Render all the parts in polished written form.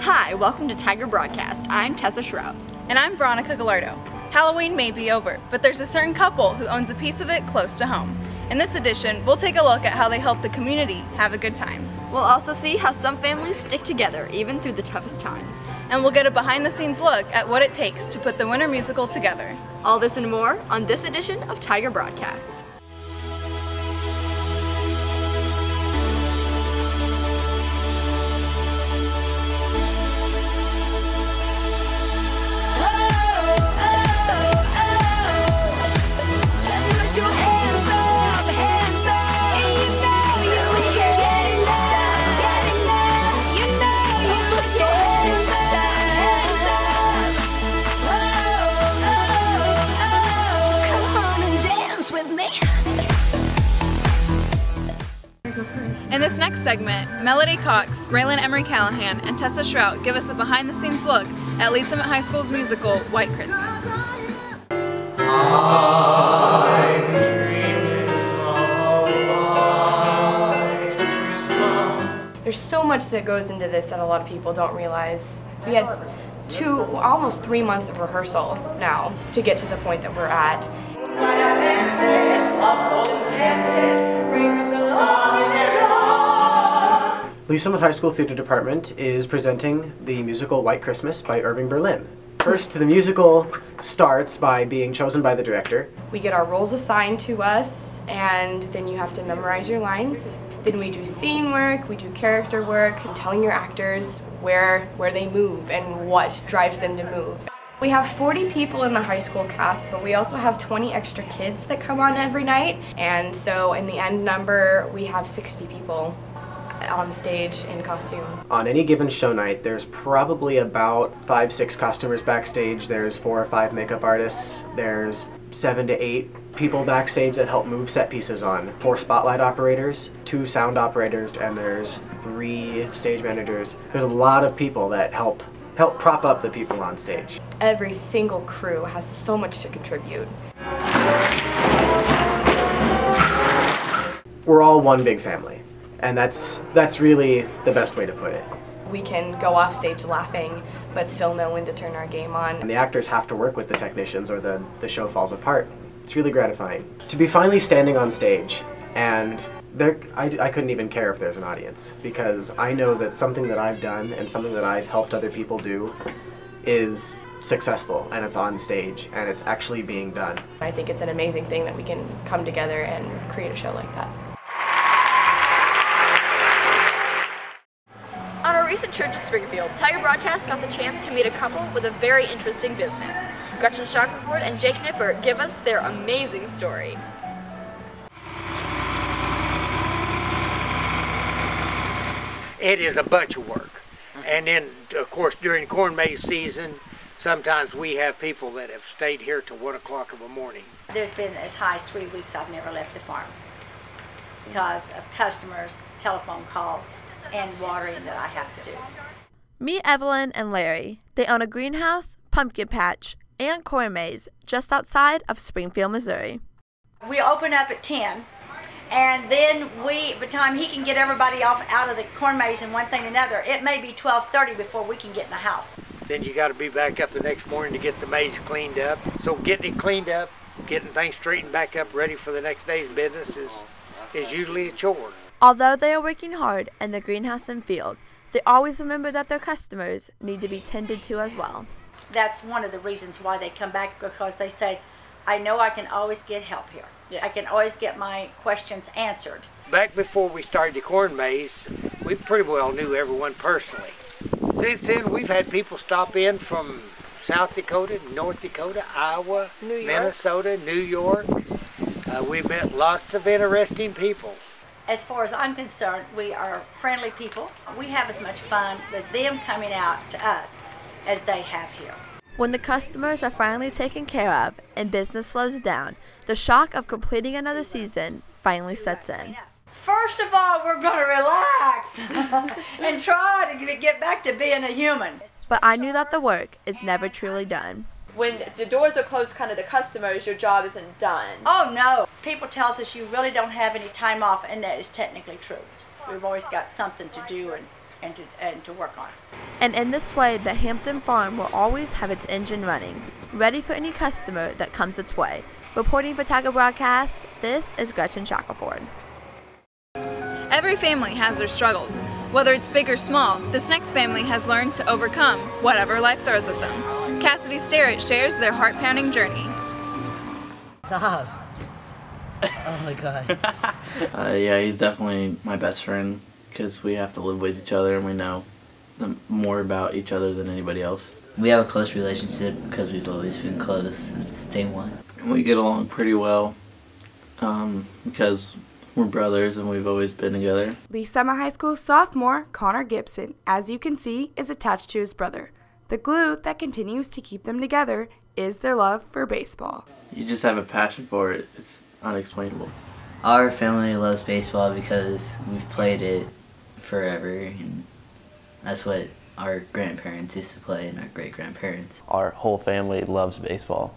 Hi, welcome to Tiger Broadcast. I'm Tessa Shrout. And I'm Veronica Gallardo. Halloween may be over, but there's a certain couple who owns a piece of it close to home. In this edition, we'll take a look at how they help the community have a good time. We'll also see how some families stick together even through the toughest times. And we'll get a behind-the-scenes look at what it takes to put the winter musical together. All this and more on this edition of Tiger Broadcast. In this next segment, Melody Cox, Raylan Emery Callahan, and Tessa Shrout give us a behind-the-scenes look at Lee Summit High School's musical, White Christmas. There's so much that goes into this that a lot of people don't realize. We had almost 3 months of rehearsal now to get to the point that we're at. Lee Summit High School Theater Department is presenting the musical White Christmas by Irving Berlin. First, the musical starts by being chosen by the director. We get our roles assigned to us, and then you have to memorize your lines. Then we do scene work, we do character work, and telling your actors where they move and what drives them to move. We have 40 people in the high school cast, but we also have 20 extra kids that come on every night, and so in the end number we have 60 people on stage in costume. On any given show night, there's probably about 5-6 costumers backstage. There's 4 or 5 makeup artists. There's 7 to 8 people backstage that help move set pieces on. 4 spotlight operators, 2 sound operators, and there's 3 stage managers. There's a lot of people that help prop up the people on stage. Every single crew has so much to contribute. We're all one big family. And that's really the best way to put it. We can go off stage laughing, but still know when to turn our game on. And the actors have to work with the technicians or the show falls apart. It's really gratifying. To be finally standing on stage, and I couldn't even care if there's an audience, because I know that something that I've done and something that I've helped other people do is successful, and it's on stage, and it's actually being done. I think it's an amazing thing that we can come together and create a show like that. On a recent trip to Springfield, Tiger Broadcast got the chance to meet a couple with a very interesting business. Gretchen Shackelford and Jake Nipper give us their amazing story. It is a bunch of work. And then, of course, during corn maze season, sometimes we have people that have stayed here till 1 o'clock in the morning. There's been as high as 3 weeks I've never left the farm because of customers, telephone calls, and watering that I have to do. Meet Evelyn and Larry. They own a greenhouse, pumpkin patch, and corn maze just outside of Springfield, Missouri. We open up at 10, and then by the time he can get everybody out of the corn maze and one thing and another, it may be 12:30 before we can get in the house. Then you got to be back up the next morning to get the maze cleaned up. So getting it cleaned up, getting things straightened back up, ready for the next day's business is usually a chore. Although they are working hard in the greenhouse and field, they always remember that their customers need to be tended to as well. That's one of the reasons why they come back, because they say, I know I can always get help here. Yeah. I can always get my questions answered. Back before we started the corn maze, we pretty well knew everyone personally. Since then, we've had people stop in from South Dakota, North Dakota, Iowa, Minnesota, New York. We've met lots of interesting people. As far as I'm concerned, we are friendly people. We have as much fun with them coming out to us as they have here. When the customers are finally taken care of and business slows down, the shock of completing another season finally sets in. First of all, we're going to relax and try to get back to being a human. But I knew that the work is never truly done. When the doors are closed kind of to customers, your job isn't done. Oh no. People tells us you really don't have any time off, and that is technically true. We've always got something to do, and and to work on. And in this way, the Hampton Farm will always have its engine running, ready for any customer that comes its way. Reporting for Tiger Broadcast, this is Gretchen Shackelford. Every family has their struggles. Whether it's big or small, this next family has learned to overcome whatever life throws at them. Cassidy Starrett shares their heart-pounding journey. Stop. Oh my God. Yeah, he's definitely my best friend because we have to live with each other and we know more about each other than anybody else. We have a close relationship because we've always been close since day one. We get along pretty well because we're brothers and we've always been together. Lee Summit High School sophomore Connor Gibson, as you can see, is attached to his brother. The glue that continues to keep them together is their love for baseball. You just have a passion for it. It's unexplainable. Our family loves baseball because we've played it forever, and that's what our grandparents used to play and our great-grandparents. Our whole family loves baseball.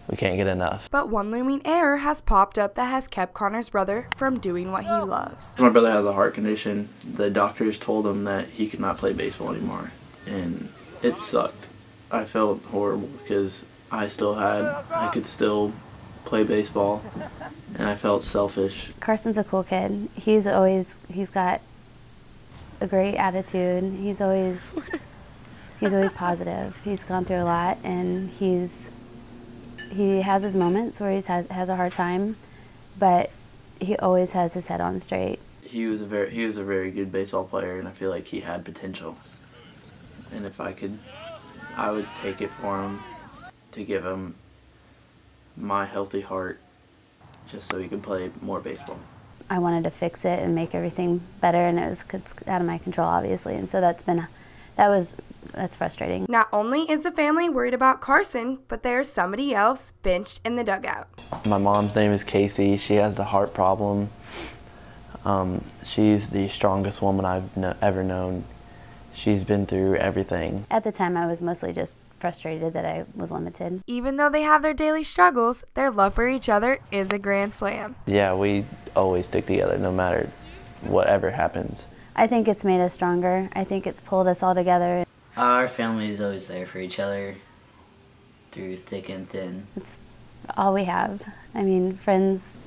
We can't get enough. But one looming error has popped up that has kept Connor's brother from doing what he loves. My brother has a heart condition. The doctors told him that he could not play baseball anymore, and it sucked. I felt horrible because I could still play baseball, and I felt selfish. Carson's a cool kid. He's got a great attitude. He's always positive. He's gone through a lot, and he has his moments where he has a hard time, but he always has his head on straight. He was a very good baseball player, and I feel like he had potential. And if I could, I would take it for him to give him my healthy heart just so he could play more baseball. I wanted to fix it and make everything better, and it's out of my control, obviously, and so that's frustrating. Not only is the family worried about Carson, but there's somebody else benched in the dugout. My mom's name is Casey. She has the heart problem. She's the strongest woman I've ever known. She's been through everything. At the time, I was mostly just frustrated that I was limited. Even though they have their daily struggles, their love for each other is a grand slam. Yeah, we always stick together no matter whatever happens. I think it's made us stronger. I think it's pulled us all together. Our family is always there for each other through thick and thin. It's all we have. I mean, friends,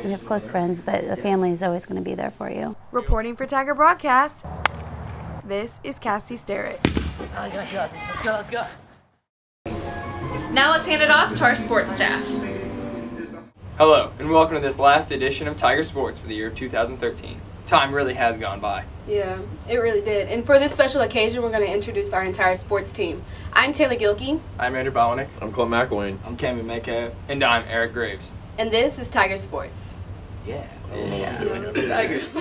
we have close friends, but the family is always going to be there for you. Reporting for Tiger Broadcast, this is Cassidy Starrett. Let's go. Now let's hand it off to our sports staff. Hello, and welcome to this last edition of Tiger Sports for the year 2013. Time really has gone by. Yeah, it really did. And for this special occasion, we're going to introduce our entire sports team. I'm Taylor Gilkey. I'm Andrew Balanick. I'm Clint McElwain. I'm Cammy Metcalf. And I'm Eric Graves. And this is Tiger Sports. Yeah. Tigers.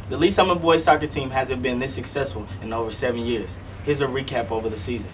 The Lee Summit boys soccer team hasn't been this successful in over 7 years. Here's a recap over the season.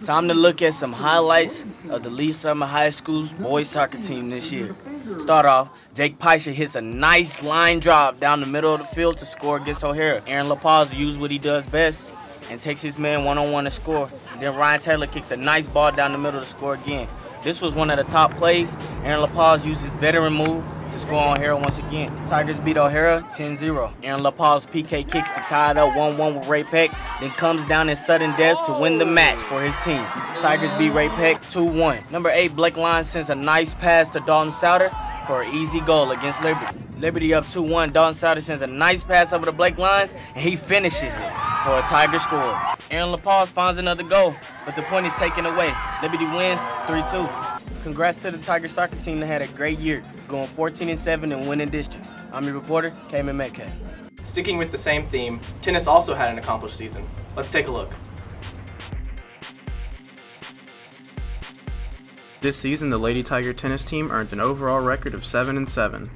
Time to look at some highlights of the Lee Summit High School's boys soccer team this year. Start off, Jake Peischer hits a nice line drop down the middle of the field to score against O'Hara. Aaron LaPaz used what he does best and takes his man one-on-one to score. Then Ryan Taylor kicks a nice ball down the middle to score again. This was one of the top plays. Aaron LaPaz used his veteran move to score on O'Hara once again. Tigers beat O'Hara 10-0. Aaron LaPaz PK kicks to tie it up 1-1 with Ray Peck, then comes down in sudden death to win the match for his team. Tigers beat Ray Peck 2-1. Number 8, Blake Lyons sends a nice pass to Dalton Souter for an easy goal against Liberty. Liberty up 2-1. Dalton Souter sends a nice pass over to Blake Lyons, and he finishes it for a Tiger score. Aaron LaPaz finds another goal, but the point is taken away. Liberty wins 3-2. Congrats to the Tiger soccer team that had a great year, going 14-7 and winning districts. I'm your reporter, Cayman Metcalf. Sticking with the same theme, tennis also had an accomplished season. Let's take a look. This season, the Lady Tiger tennis team earned an overall record of 7-7.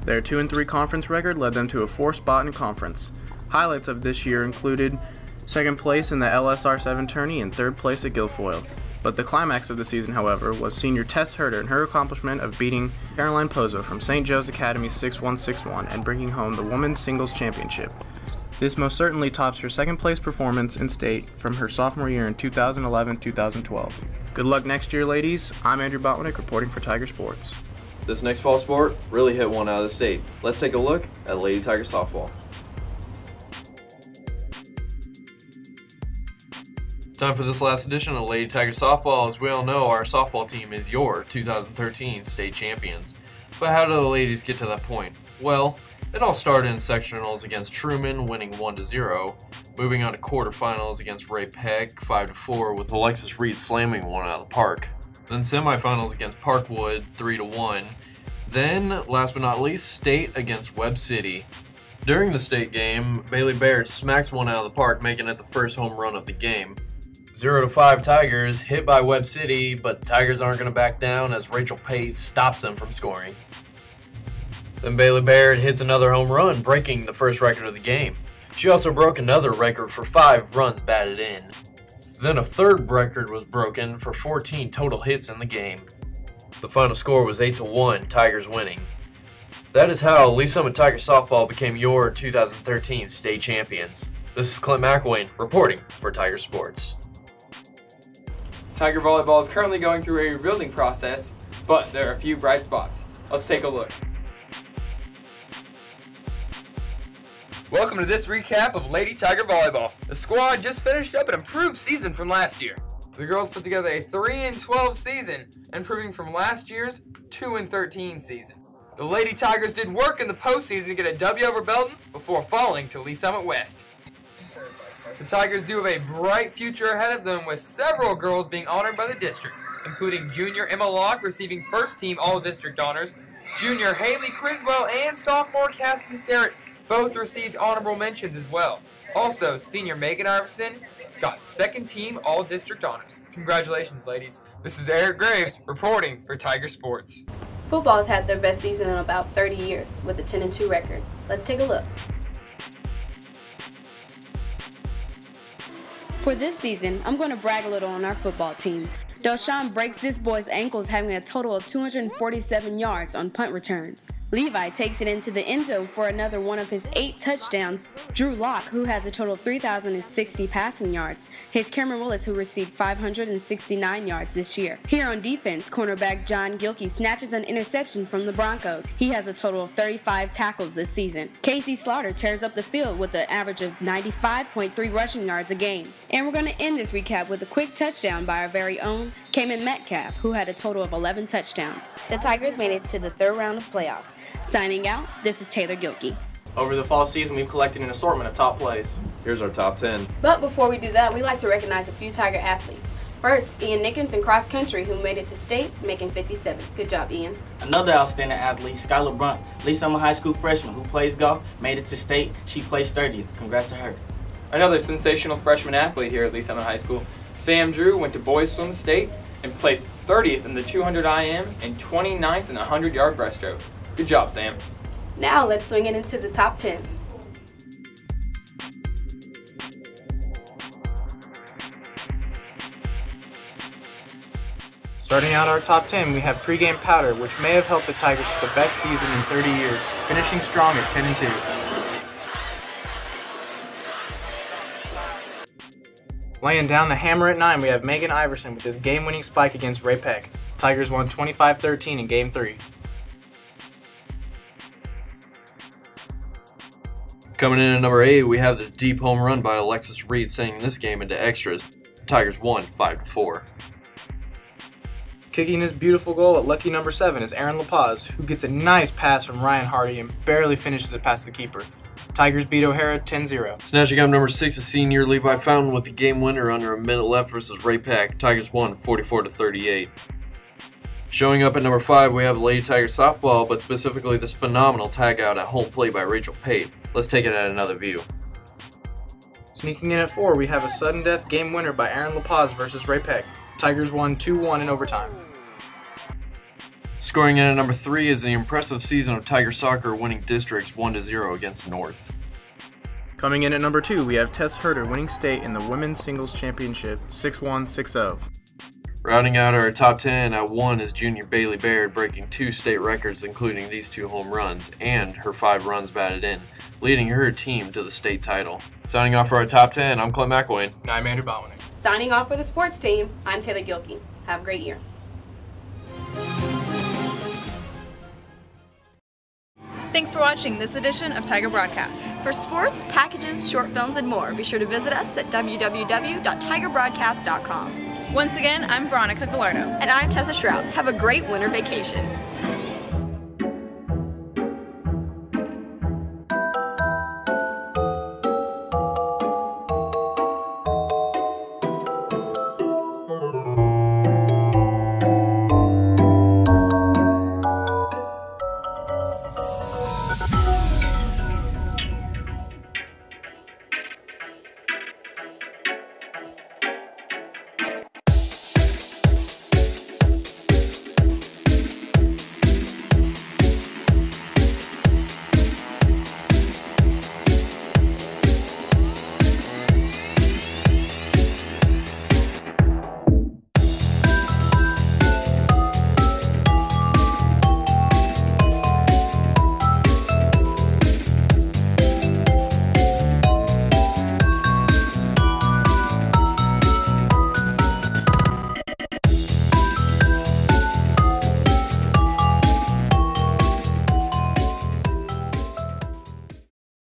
Their 2-3 conference record led them to a 4th spot in conference. Highlights of this year included 2nd place in the LSR7 tourney and 3rd place at Guilfoyle. But the climax of the season, however, was senior Tess Herder and her accomplishment of beating Caroline Pozo from St. Joe's Academy 6-1-6-1 and bringing home the women's singles championship. This most certainly tops her 2nd place performance in state from her sophomore year in 2011-2012. Good luck next year, ladies. I'm Andrew Botwinick reporting for Tiger Sports. This next fall sport really hit one out of the state. Let's take a look at Lady Tiger Softball. Time for this last edition of Lady Tiger Softball. As we all know, our softball team is your 2013 state champions. But how did the ladies get to that point? Well, it all started in sectionals against Truman, winning 1-0, moving on to quarterfinals against Ray Peck, 5-4, with Alexis Reed slamming one out of the park. Then semifinals against Parkwood, 3-1. Then, last but not least, state against Webb City. During the state game, Bailey Baird smacks one out of the park, making it the first home run of the game. 0-5 Tigers, hit by Webb City, but the Tigers aren't going to back down as Rachel Pate stops them from scoring. Then Bailey Baird hits another home run, breaking the first record of the game. She also broke another record for 5 runs batted in. Then a third record was broken for 14 total hits in the game. The final score was 8-1, Tigers winning. That is how Lee Summit Tiger Softball became your 2013 state champions. This is Clint McElwain reporting for Tiger Sports. Tiger Volleyball is currently going through a rebuilding process, but there are a few bright spots. Let's take a look. Welcome to this recap of Lady Tiger Volleyball. The squad just finished up an improved season from last year. The girls put together a 3-12 season, improving from last year's 2-13 season. The Lady Tigers did work in the postseason to get a W over Belton before falling to Lee Summit West. The Tigers do have a bright future ahead of them with several girls being honored by the district, including junior Emma Locke receiving first team all-district honors, junior Haley Criswell and sophomore Cassidy Sterrett both received honorable mentions as well. Also, senior Megan Iverson got second team all-district honors. Congratulations, ladies. This is Eric Graves reporting for Tiger Sports. Football has had their best season in about 30 years with a 10-2 record. Let's take a look. For this season, I'm going to brag a little on our football team. Delshawn breaks this boy's ankles, having a total of 247 yards on punt returns. Levi takes it into the end zone for another one of his 8 touchdowns. Drew Locke, who has a total of 3,060 passing yards, hits Cameron Willis, who received 569 yards this year. Here on defense, cornerback John Gilkey snatches an interception from the Broncos. He has a total of 35 tackles this season. Casey Slaughter tears up the field with an average of 95.3 rushing yards a game. And we're going to end this recap with a quick touchdown by our very own Cayman Metcalf, who had a total of 11 touchdowns. The Tigers made it to the 3rd round of playoffs. Signing out, this is Taylor Gilkey. Over the fall season, we've collected an assortment of top plays. Here's our top 10. But before we do that, we like to recognize a few Tiger athletes. First, Ian Nickens in cross country, who made it to state, making 57. Good job, Ian. Another outstanding athlete, Skylar Brunt, Lee Summit High School freshman who plays golf, made it to state. She placed 30th. Congrats to her. Another sensational freshman athlete here at Lee Summit High School, Sam Drew, went to boys swim state and placed 30th in the 200 IM and 29th in the 100-yard breaststroke. Good job, Sam. Now let's swing it into the top 10. Starting out our top 10, we have pregame powder, which may have helped the Tigers to the best season in 30 years, finishing strong at 10-2. Laying down the hammer at 9, we have Megan Iverson with his game-winning spike against Ray Peck. Tigers won 25-13 in Game 3. Coming in at number 8, we have this deep home run by Alexis Reed, sending this game into extras. The Tigers won 5-4. Kicking this beautiful goal at lucky number 7 is Aaron LaPaz, who gets a nice pass from Ryan Hardy and barely finishes it past the keeper. Tigers beat O'Hara 10-0. Snatching up number 6 is senior Levi Fountain with the game winner under a minute left versus Ray Peck. Tigers won 44-38. Showing up at number 5, we have Lady Tiger Softball, but specifically this phenomenal tag out at home plate by Rachel Pate. Let's take it at another view. Sneaking in at 4, we have a sudden death game winner by Aaron LaPaz versus Ray Peck. Tigers won 2-1 in overtime. Scoring in at number 3 is the impressive season of Tiger Soccer, winning districts 1-0 against North. Coming in at number 2, we have Tess Herter winning state in the Women's Singles Championship 6-1, 6-0. Rounding out our top 10 at 1 is junior Bailey Baird, breaking 2 state records including these 2 home runs and her 5 runs batted in, leading her team to the state title. Signing off for our top 10, I'm Clint McElwain. And I'm Andrew Botwinick. Signing off for the sports team, I'm Taylor Gilkey. Have a great year. Thanks for watching this edition of Tiger Broadcast. For sports, packages, short films, and more, be sure to visit us at www.tigerbroadcast.com. Once again, I'm Veronica Gallardo. And I'm Tessa Shroud. Have a great winter vacation.